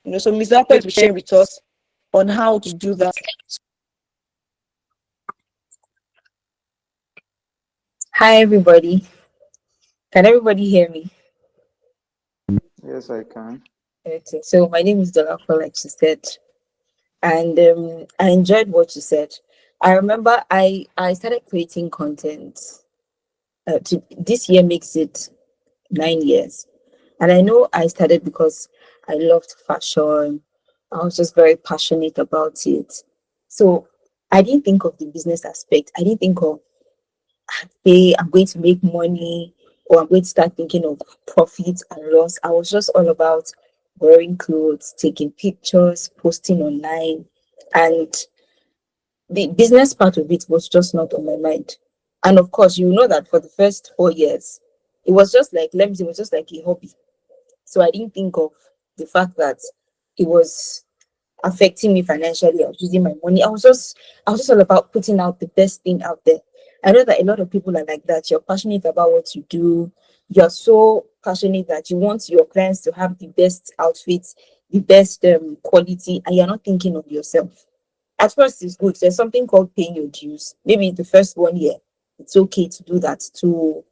So Miss Apple will be sharing with us on how to do that. Hi, everybody. Can everybody hear me? Yes, I can. Okay, so my name is Dolakwa, like she said, and I enjoyed what you said. I remember I started creating content. This year makes it 9 years, and I know I started because I loved fashion. I was just very passionate about it. So I didn't think of the business aspect. I didn't think of, hey, I'm going to make money, or I'm going to start thinking of profit and loss. I was just all about wearing clothes, taking pictures, posting online, and the business part of it was just not on my mind. And of course, you know that for the first 4 years, it was just like, let me say, it was just like a hobby. So I didn't think of the fact that it was affecting me financially. I was using my money. I was just all about putting out the best thing out there. I know that a lot of people are like that. You're passionate about what you do. You're so passionate that you want your clients to have the best outfits, the best quality, and you're not thinking of yourself. At first, it's good. There's something called paying your dues. Maybe the first 1 year, it's okay to do that, to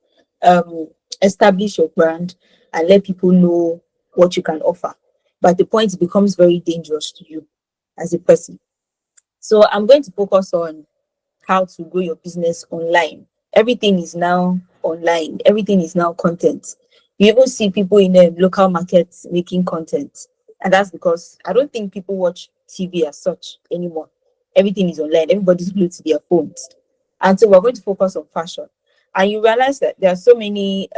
um, establish your brand and let people know what you can offer. But the point, it becomes very dangerous to you as a person. So I'm going to focus on how to grow your business online. Everything is now online. Everything is now content. You even see people in local markets making content, and that's because I don't think people watch TV as such anymore. Everything is online. Everybody's glued to their phones, and so we're going to focus on fashion. And you realize that there are so many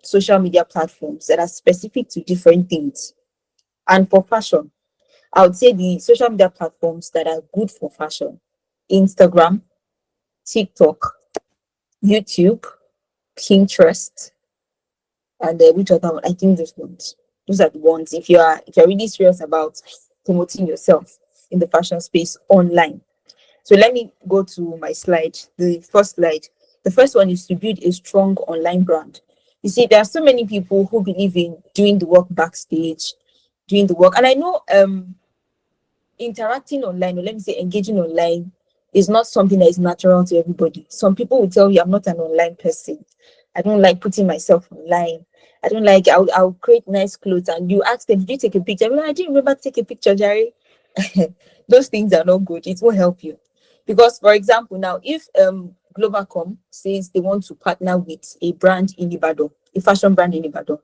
social media platforms that are specific to different things. And for fashion, I would say the social media platforms that are good for fashion: Instagram, TikTok, YouTube, Pinterest, and which other one? I think those ones. Those are the ones. If you're really serious about promoting yourself in the fashion space online. So let me go to my slide. The first slide. The first one is to build a strong online brand. You see, there are so many people who believe in doing the work backstage, doing the work, and I know interacting online, or let me say engaging online, is not something that is natural to everybody. Some people will tell you, I'm not an online person. I don't like putting myself online. I don't like, I'll create nice clothes. And you ask them, did you take a picture? Like, I didn't remember to take a picture, Jerry. Those things are not good. It won't help you. Because, for example, now, if Globalcom says they want to partner with a brand in Ibadan, a fashion brand in Ibadan,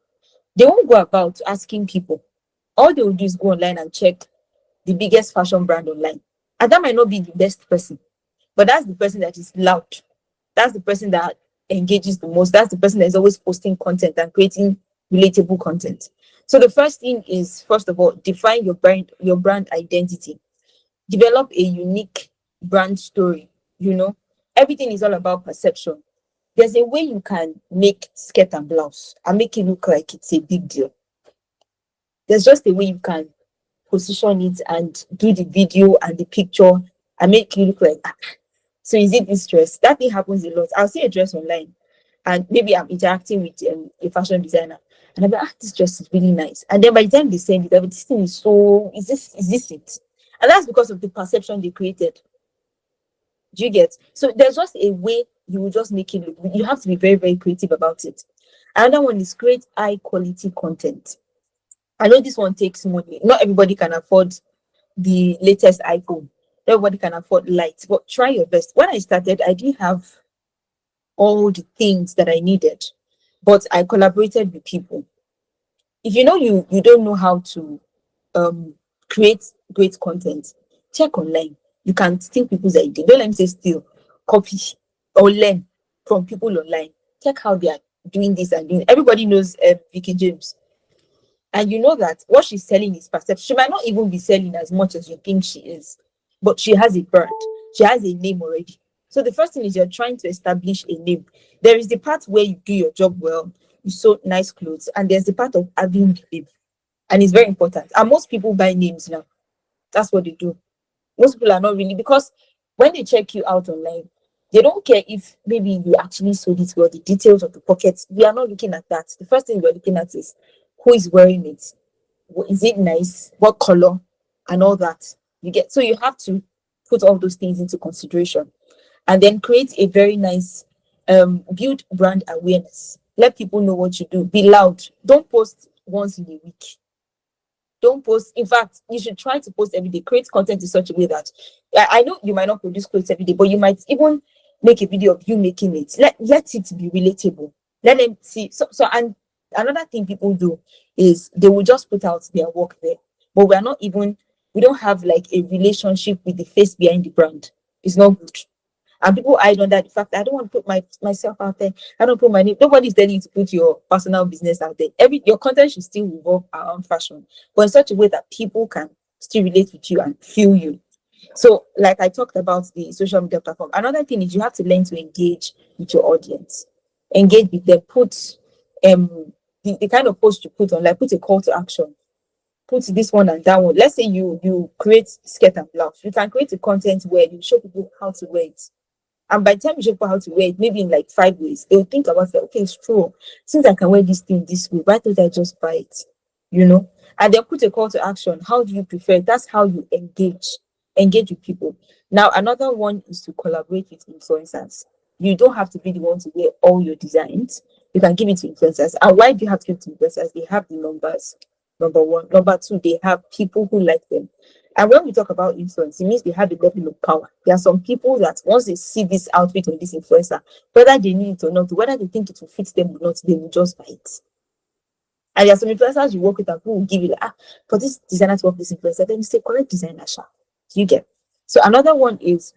they won't go about asking people. All they will do is go online and check the biggest fashion brand online. And that might not be the best person, but that's the person that is loud. That's the person that engages the most. That's the person that is always posting content and creating relatable content. So the first thing is, first of all, define your brand identity. Develop a unique brand story. You know, everything is all about perception. There's a way you can make skirt and blouse and make it look like it's a big deal. There's just a way you can position it and do the video and the picture and make you look like, so is it this dress? That thing happens a lot. I'll see a dress online and maybe I'm interacting with a fashion designer and I'm like, this dress is really nice. And then by the time they send it, I'll be, this thing is so, is this it? And that's because of the perception they created. Do you get? So there's just a way you will just make it look. You have to be very, very creative about it. Another one is create high quality content. I know this one takes money. Not everybody can afford the latest iPhone. Everybody can afford lights, but try your best. When I started, I didn't have all the things that I needed, but I collaborated with people. If you know you don't know how to um create great content, check online. You can steal people's idea. Don't let me say steal, copy or learn from people online. Check how they are doing this and doing. Everybody knows Vicky James, and you know that what she's selling is perception. She might not even be selling as much as you think she is, but she has a brand. She has a name already. So the first thing is you're trying to establish a name. There is the part where you do your job well, you sew nice clothes, and there's the part of having the name. And it's very important. And most people buy names now. That's what they do. Most people are not really, because when they check you out online, they don't care if maybe you actually sold it well, the details of the pockets. We are not looking at that. The first thing we're looking at is who is wearing it. Is it nice? What color? And all that. You get, so you have to put all those things into consideration, and then create a very nice build brand awareness. Let people know what you do. Be loud. Don't post once in a week. Don't post. In fact, you should try to post every day. Create content in such a way that I know you might not produce clothes every day, but you might even make a video of you making it. Let it be relatable. Let them see. So and another thing people do is they will just put out their work there, but we don't have like a relationship with the face behind the brand. It's not good. And people hide under the fact that I don't want to put myself out there. I don't put my name. Nobody's telling you to put your personal business out there. Your content should still revolve around fashion, but in such a way that people can still relate with you and feel you. So, like I talked about the social media platform, another thing is you have to learn to engage with your audience. Engage with them. Put the kind of post you put on, like put a call to action. Put this one and that one. Let's say you create skirt and blouse. You can create a content where you show people how to wear it. And by the time you show people how to wear it, maybe in like 5 ways, they'll think about it. Okay, it's true. Since I can wear this thing this way, why don't I just buy it? You know? And then put a call to action. How do you prefer it? That's how you engage with people. Now, another one is to collaborate with influencers. You don't have to be the one to wear all your designs. You can give it to influencers. And why do you have to give it to influencers? They have the numbers. Number one. Number two, they have people who like them. And when we talk about influence, it means they have a level of power. There are some people that once they see this outfit on this influencer, whether they need it or not, whether they think it will fit them or not, they will just buy it. And there are some influencers you work with and who will give you like, for this designer to work with this influencer, then you say correct designer, sha. Do you get? So another one is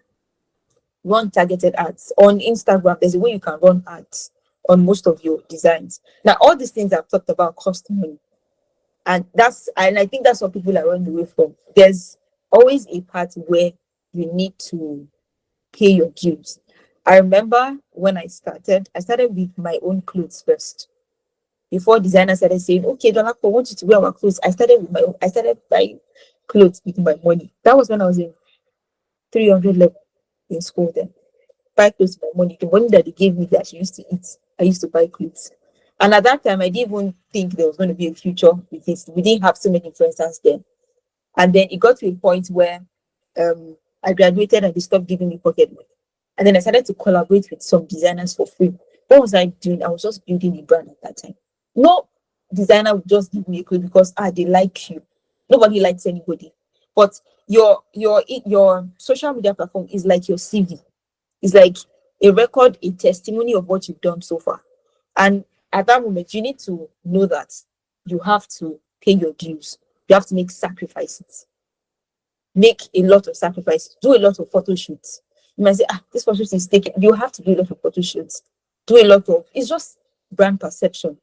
run targeted ads. On Instagram, there's a way you can run ads on most of your designs. Now, all these things I've talked about cost money. And I think that's what people are running away from. There's always a part where you need to pay your dues. I remember when I started with my own clothes first. Before designers started saying, okay, Dolapo, I want you to wear our clothes. I started buying clothes with my money. That was when I was in 300 level in school then. Buy clothes with my money. The money that they gave me that I used to eat, I used to buy clothes. And at that time, I didn't even think there was going to be a future with this. We didn't have so many influencers then. And then it got to a point where I graduated and they stopped giving me pocket money. And then I started to collaborate with some designers for free. What was I doing? I was just building a brand at that time. No designer would just give me a clothes because they like you. Nobody likes anybody. But your social media platform is like your CV. It's like a record, a testimony of what you've done so far. And at that moment, you need to know that you have to pay your dues. You have to make sacrifices. Make a lot of sacrifices. Do a lot of photo shoots. You might say, this photo shoot is taken. You have to do a lot of photo shoots. It's just brand perception.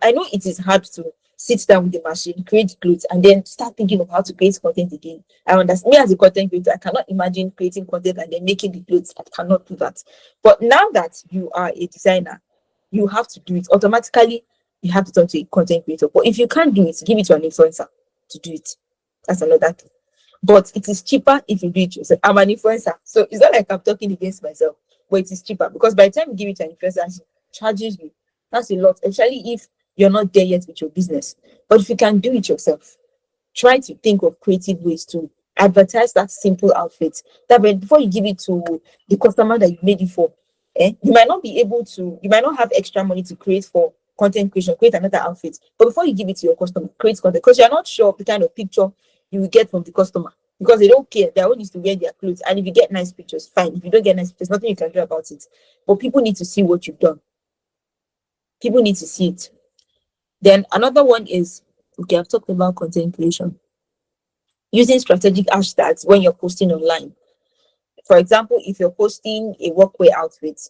I know it is hard to sit down with the machine, create clothes, and then start thinking of how to create content again. I understand. Me as a content creator, I cannot imagine creating content and then making the clothes. I cannot do that. But now that you are a designer, you have to do it automatically. You have to turn to a content creator. But if you can't do it, give it to an influencer to do it. That's another thing. But it is cheaper if you do it yourself. I'm an influencer, so it's not like I'm talking against myself. But it is cheaper because by the time you give it to an influencer, she charges you. That's a lot, especially if you're not there yet with your business. But if you can do it yourself, try to think of creative ways to advertise that simple outfit. That way, before you give it to the customer that you made it for, you might not have extra money to create for content creation, create another outfit. But before you give it to your customer, create content because you're not sure of the kind of picture you will get from the customer because they don't care. Their own is to wear their clothes. And if you get nice pictures, fine. If you don't get nice pictures, nothing you can do about it. But people need to see what you've done. People need to see it. Then another one is, okay, I've talked about content creation. Using strategic hashtags when you're posting online. For example, if you're posting a workwear outfit,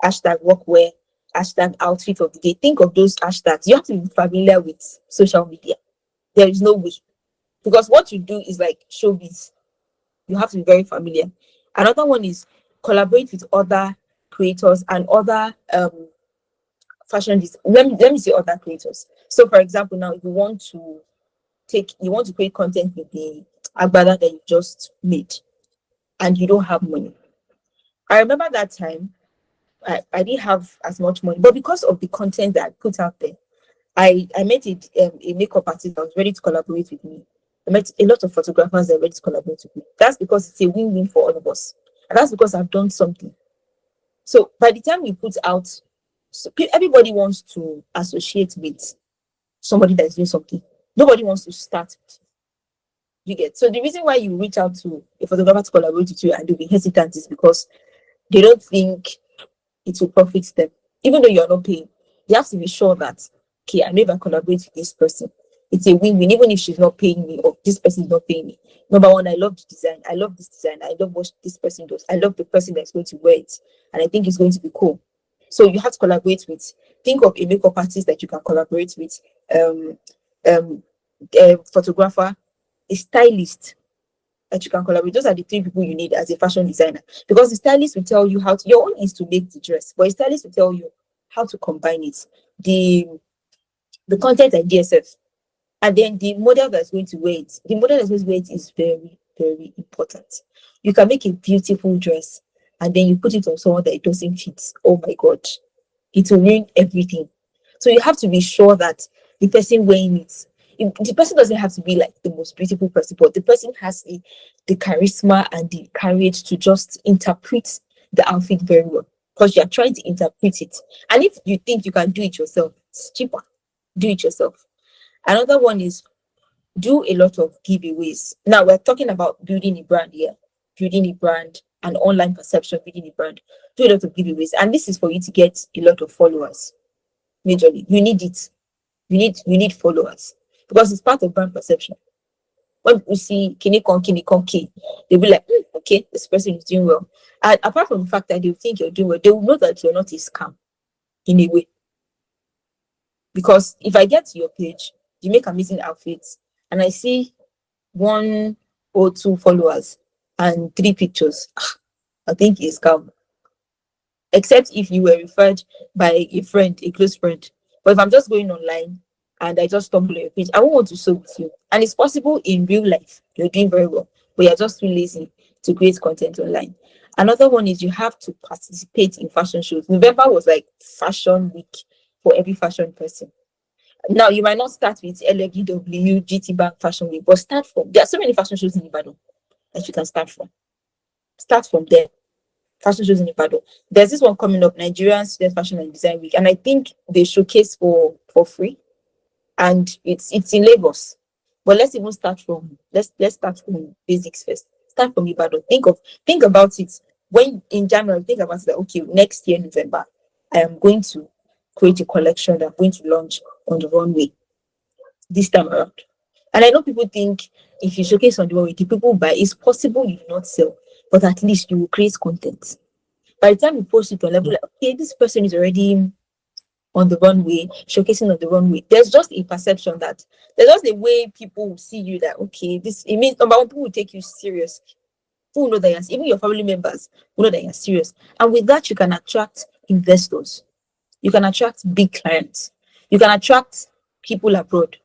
hashtag workwear, hashtag outfit of the day, think of those hashtags. You have to be familiar with social media. There is no way. Because what you do is like showbiz. You have to be very familiar. Another one is collaborate with other creators and other fashion designers. Let me say other creators. So for example, now if you want to create content with the agbada that you just made and you don't have money. I remember that time I didn't have as much money, but because of the content that I put out there, I met a makeup artist that was ready to collaborate with me. I met a lot of photographers that were ready to collaborate with me. That's because it's a win-win for all of us. And that's because I've done something. So by the time we put out, so everybody wants to associate with somebody that's doing something. Nobody wants to start with. You get, so the reason why you reach out to a photographer to collaborate with you and they'll be hesitant is because they don't think it will profit them, even though you're not paying. You have to be sure that, okay, I know if I collaborate with this person, it's a win-win, even if she's not paying me or this person is not paying me. Number one, I love the design. I love this design. I love what this person does. I love the person that's going to wear it, and I think it's going to be cool. So you have to collaborate with. Think of a makeup artist that you can collaborate with, um, a photographer, a stylist that you can collaborate. Those are the three people you need as a fashion designer, because the stylist will tell you how to. Your own is to make the dress, but a stylist will tell you how to combine it, the content idea itself, and then the model that's going to wear it. The model that's going to wear it is very, very important. You can make a beautiful dress and then you put it on someone that it doesn't fit. Oh my god, it will ruin everything. So you have to be sure that the person wearing it, the person doesn't have to be like the most beautiful person, but the person has the charisma and the courage to just interpret the outfit very well, because you are trying to interpret it. And if you think you can do it yourself, it's cheaper. Do it yourself. Another one is do a lot of giveaways. Now we're talking about building a brand here, building a brand, and online perception, building a brand. Do a lot of giveaways, and this is for you to get a lot of followers. Majorly, you need it. You need followers, because it's part of brand perception. When people see Kini Kon K, they'll be like, okay, this person is doing well. And apart from the fact that they think you're doing well, they will know that you're not a scam in a way. Because if I get to your page, you make amazing outfits, and I see 1 or 2 followers and 3 pictures, I think it's scam. Except if you were referred by a friend, a close friend. But if I'm just going online and I just stumble on your page, I won't want to sew with you. And it's possible in real life, you're doing very well, but you're just too lazy to create content online. Another one is you have to participate in fashion shows. November was like fashion week for every fashion person. Now, you might not start with LFGW, GT Bank Fashion Week, but start from, there are so many fashion shows in Ibadan that you can start from. Start from there. Fashion shows in Ibadan. There's this one coming up, Nigerian Student Fashion and Design Week, and I think they showcase for free, and it's in Lagos. But let's even start from let's start from basics first. Start from Ibadan. Think about it. When in January, think about it that, okay, next year November, I am going to create a collection that I'm going to launch on the runway this time around. And I know people think if you showcase on the runway, the people buy. It's possible you do not sell, but at least you will create content. By the time you post it on level, like, okay, this person is already on the runway, showcasing on the runway. There's just a perception that there's just a way people will see you that, okay, this, it means number one, people will take you serious. People will know that even your family members will know that you're serious. And with that, you can attract investors. You can attract big clients. You can attract people abroad.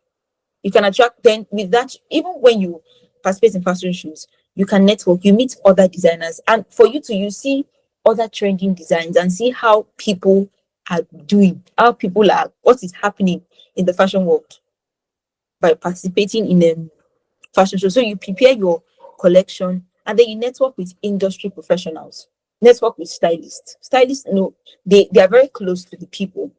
You can attract, then with that, even when you participate in fashion shows, you can network, you meet other designers, and for you see other trending designs and see how people are doing, what is happening in the fashion world by participating in a fashion show. So you prepare your collection, and then you network with industry professionals, network with stylists. Stylists know, they are very close to the people.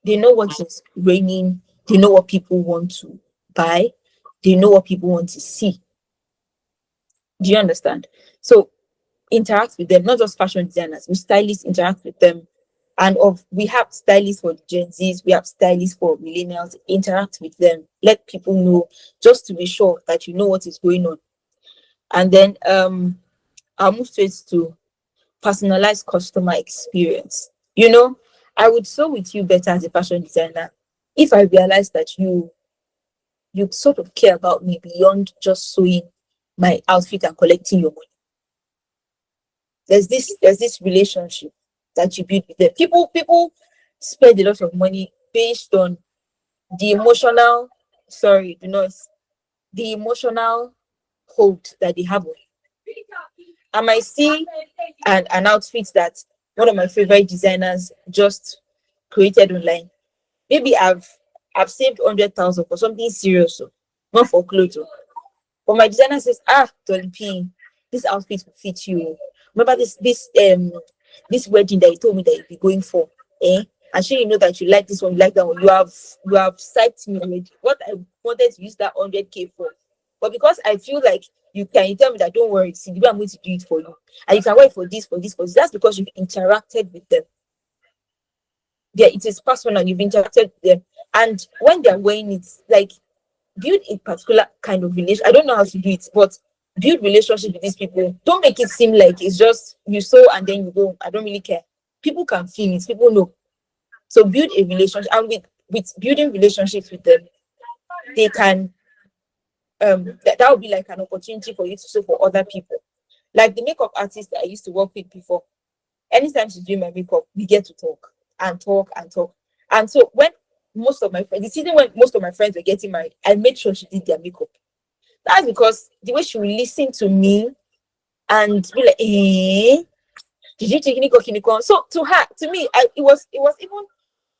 They know what is reigning, they know what people want to buy, they know what people want to see. Do you understand? So interact with them, not just fashion designers, we stylists interact with them. And we have stylists for Gen Zs, we have stylists for millennials, interact with them, let people know, just to be sure that you know what is going on. And then I'll move straight to personalized customer experience. I would sew with you better as a fashion designer if I realized that you sort of care about me beyond just sewing my outfit and collecting your money. There's this relationship that you build with them. People spend a lot of money based on the emotional, sorry, the emotional hold that they have on you. I might see an outfit that one of my favorite designers just created online. Maybe I've I've saved 100,000 for something serious, oh, not for clothes. Oh. But my designer says, Dolly P, this outfit will fit you. Oh. Remember this wedding that you told me that you'll be going for, eh? I'm sure you know that you like this one, you like that one. You have psyched me already. What I wanted to use that 100K for, but because I feel like you tell me that don't worry, see, the way I'm going to do it for you, and you can wait for this, for this, for this. That's because you've interacted with them. Yeah, it is personal. You've interacted with them, and when they're wearing it, like build a particular kind of relation. I don't know how to do it, but build relationship with these people. Don't make it seem like it's just you sew and then you go. I don't really care. People can feel it. People know. So build a relationship, and with building relationships with them, they can that would be like an opportunity for you to sew for other people. Like the makeup artist that I used to work with before. Anytime she's doing my makeup, we get to talk and talk and talk. And so when most of my friends, the season when most of my friends were getting married, I made sure she did their makeup. That's because the way she would listen to me and be like, did you take Kiniko? So to her, to me, it was even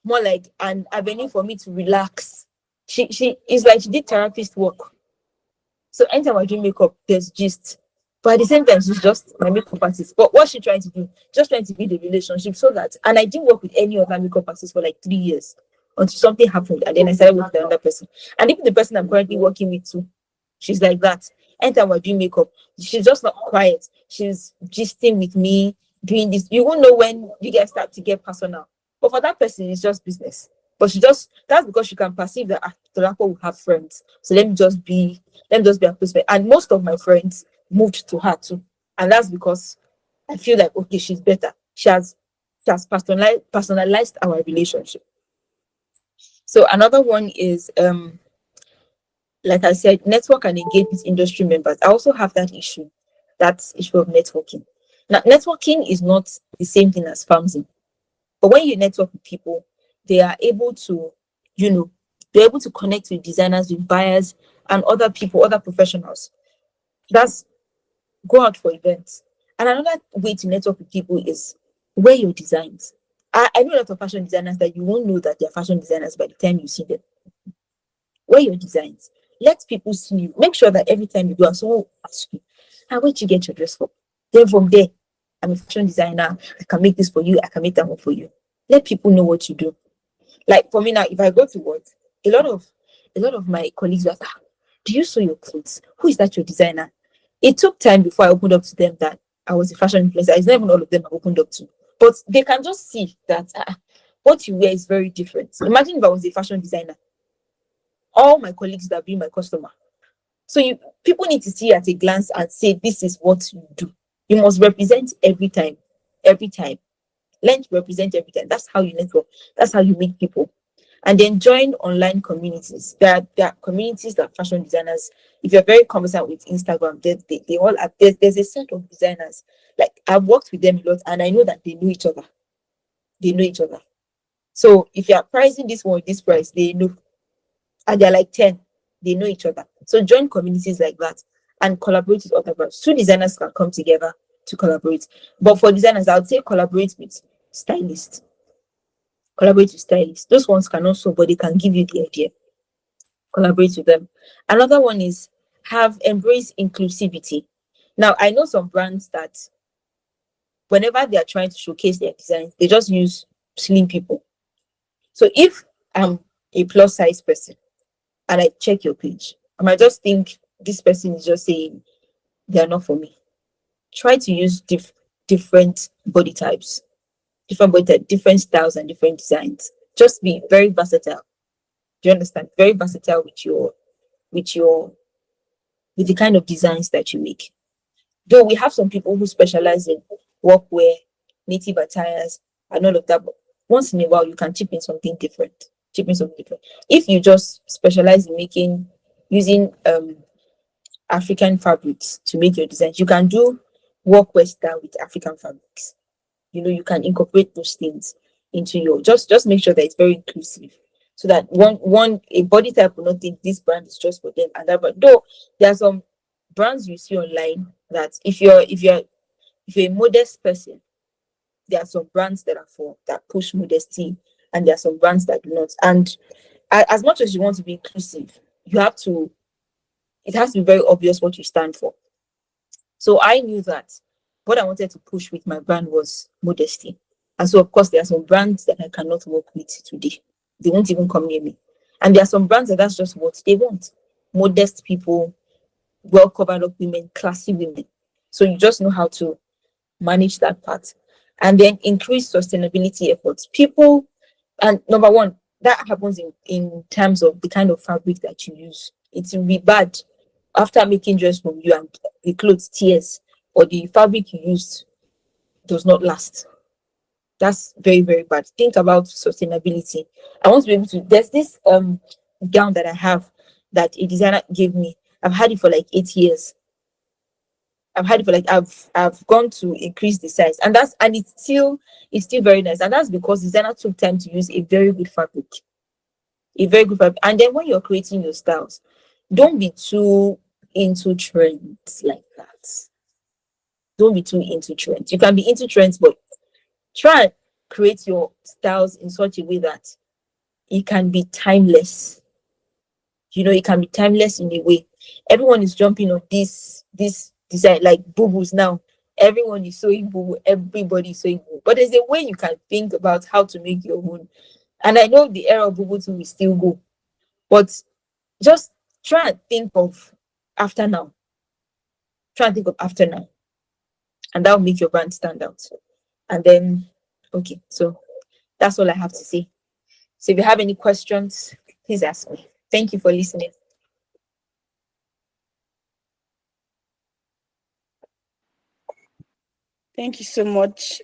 more like an avenue for me to relax. She is like she did therapist work. So anytime I do makeup, there's gist. But at the same time, she's just my makeup artist. But what's she trying to do? Just trying to build a relationship so that, and I didn't work with any other makeup artist for like 3 years until something happened. And then I started working with another person. And even the person I'm currently working with too, she's like that. Anytime we're doing makeup, she's just not quiet. She's gisting with me, doing this. You won't know when you guys start to get personal. But for that person, it's just business. But that's because she can perceive that Tolapo will have friends. So let me just be a close friend. And most of my friends moved to her too. And that's because I feel like, okay, she's better. She has personalized our relationship. So another one is like I said, network and engage with industry members. I also have that issue of networking. Now, networking is not the same thing as farming. But when you network with people, they are able to, they're able to connect with designers, with buyers, and other people, other professionals. That's go out for events. And another way to network with people is wear your designs. I know a lot of fashion designers that you won't know that they're fashion designers by the time you see them. Wear your designs. Let people see you. Make sure that every time you go, someone will ask you, where'd you get your dress from? Then from there, I'm a fashion designer. I can make this for you. I can make that one for you. Let people know what you do. Like for me now, if I go to work, a lot of my colleagues were like, do you sew your clothes? Who is that your designer? It took time before I opened up to them that I was a fashion influencer. It's not even all of them I opened up to. But they can just see that what you wear is very different. Imagine if I was a fashion designer. All my colleagues that be my customer. So people need to see at a glance and say, this is what you do. You must represent every time. Every time. Learn to represent every time. That's how you network. That's how you meet people. And then join online communities. There are communities that fashion designers, if you're very conversant with Instagram, they all have, there's a set of designers. Like I've worked with them a lot and I know that they know each other. They know each other. So if you're pricing this one with this price, they know. And they're like 10. They know each other. So join communities like that and collaborate with other brands. Two designers can come together to collaborate. But for designers, I would say collaborate with stylists. Collaborate with stylists. Those ones can also, but they can give you the idea. Collaborate with them. Another one is embrace inclusivity. Now, I know some brands that whenever they are trying to showcase their designs, they just use slim people. So if I'm a plus size person and I check your page, I might just think this person is just saying they're not for me. Try to use different body types, different styles and different designs. Just be very versatile. Do you understand? Very versatile with the kind of designs that you make. Though we have some people who specialize in workwear, native attires, and all of that, but once in a while you can chip in something different. If you just specialize in using African fabrics to make your designs, you can do workwear style with African fabrics. You can incorporate those things into your just make sure that it's very inclusive, so that a body type will not think this brand is just for them and that. But though there are some brands you see online that if you're a modest person, there are some brands that push modesty, and there are some brands that do not. And as much as you want to be inclusive, you have to, it has to be very obvious what you stand for. So I knew that what I wanted to push with my brand was modesty. And so, of course, there are some brands that I cannot work with today. They won't even come near me. And there are some brands that that's just what they want. Modest people, well covered up women, classy women. So you just know how to manage that part. And then increase sustainability efforts. People, and number one, that happens in terms of the kind of fabric that you use. It will be bad after making dress from you and the clothes tears, or the fabric you used does not last. That's very, very bad. Think about sustainability. I want to be able to, there's this gown that I have that a designer gave me. I've had it for like 8 years. I've had it for like, I've gone to increase the size, and it's still very nice. And that's because the designer took time to use a very good fabric. A very good fabric. And then when you're creating your styles, don't be too into trends like that. Don't be too into trends. You can be into trends, but try and create your styles in such a way that it can be timeless. It can be timeless in a way. Everyone is jumping on this design, like boo-boos now. Everyone is sewing boo, everybody is sewing boo. But there's a way you can think about how to make your own. And I know the era of boo-boos will still go, but just try and think of after now. Try and think of after now. And that will make your brand stand out. And then, okay, so that's all I have to say. So if you have any questions, please ask me. Thank you for listening. Thank you so much.